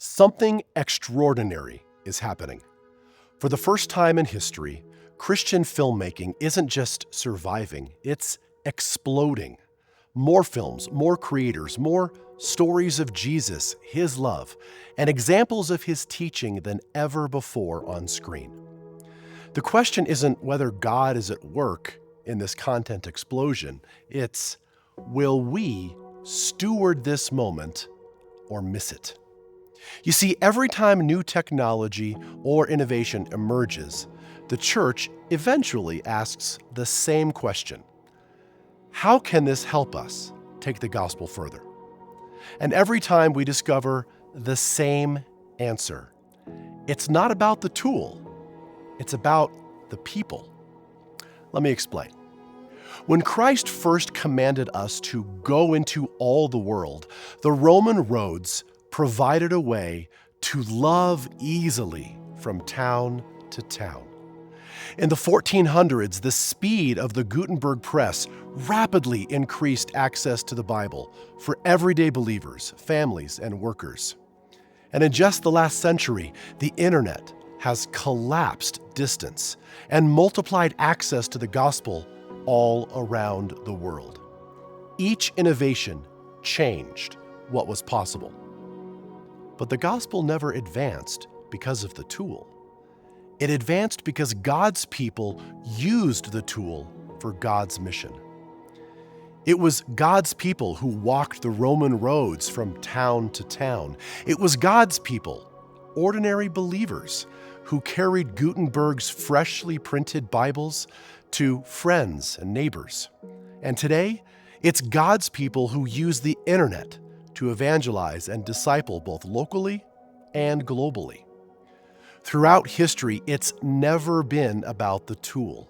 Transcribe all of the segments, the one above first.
Something extraordinary is happening. For the first time in history, Christian filmmaking isn't just surviving, it's exploding. More films, more creators, more stories of Jesus, His love, and examples of His teaching than ever before on screen. The question isn't whether God is at work in this content explosion, it's will we steward this moment or miss it? You see, every time new technology or innovation emerges, the church eventually asks the same question. How can this help us take the gospel further? And every time we discover the same answer. It's not about the tool, it's about the people. Let me explain. When Christ first commanded us to go into all the world, the Roman roads provided a way to love easily from town to town. In the 1400s, the speed of the Gutenberg press rapidly increased access to the Bible for everyday believers, families, and workers. And in just the last century, the internet has collapsed distance and multiplied access to the gospel all around the world. Each innovation changed what was possible. But the gospel never advanced because of the tool. It advanced because God's people used the tool for God's mission. It was God's people who walked the Roman roads from town to town. It was God's people, ordinary believers, who carried Gutenberg's freshly printed Bibles to friends and neighbors. And today, it's God's people who use the internet to evangelize and disciple both locally and globally. Throughout history, it's never been about the tool.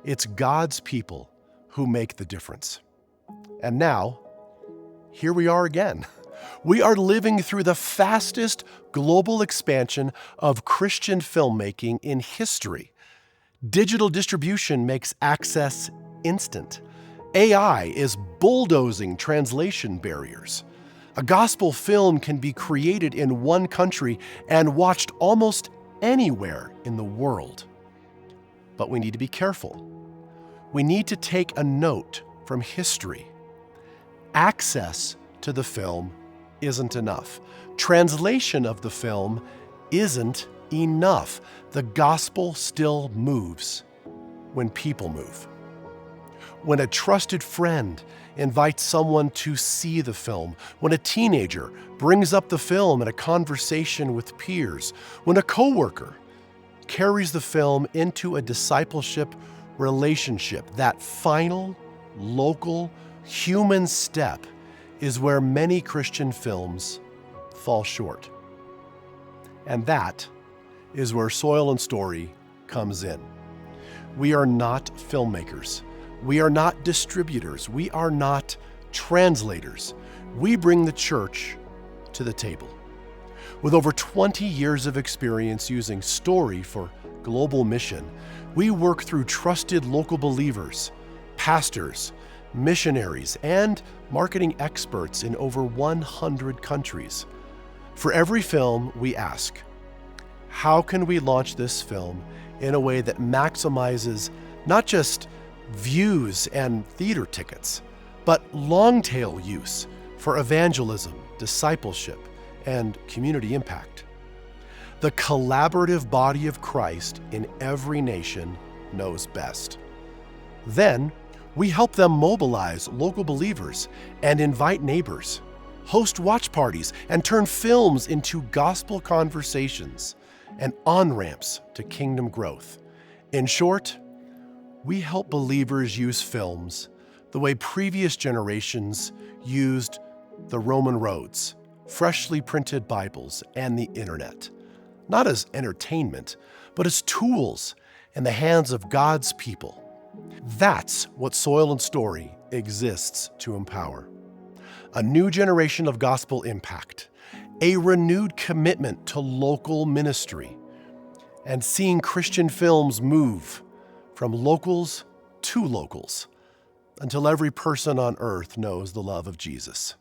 It's God's people who make the difference. And now, here we are again. We are living through the fastest global expansion of Christian filmmaking in history. Digital distribution makes access instant. AI is bulldozing translation barriers. A gospel film can be created in one country and watched almost anywhere in the world. But we need to be careful. We need to take a note from history. Access to the film isn't enough. Translation of the film isn't enough. The gospel still moves when people move. When a trusted friend invites someone to see the film, when a teenager brings up the film in a conversation with peers, when a coworker carries the film into a discipleship relationship, that final, local, human step is where many Christian films fall short. And that is where Soil and Story comes in. We are not filmmakers. We are not distributors. We are not translators. We bring the church to the table. With over 20 years of experience using story for global mission, we work through trusted local believers, pastors, missionaries, and marketing experts in over 100 countries. For every film, we ask, how can we launch this film in a way that maximizes not just views and theater tickets, but long-tail use for evangelism, discipleship, and community impact? The collaborative body of Christ in every nation knows best. Then, we help them mobilize local believers and invite neighbors, host watch parties, and turn films into gospel conversations and on-ramps to kingdom growth. In short, we help believers use films the way previous generations used the Roman roads, freshly printed Bibles, and the internet, not as entertainment, but as tools in the hands of God's people. That's what Soil and Story exists to empower. A new generation of gospel impact, a renewed commitment to local ministry, and seeing Christian films move from locals to locals until every person on earth knows the love of Jesus.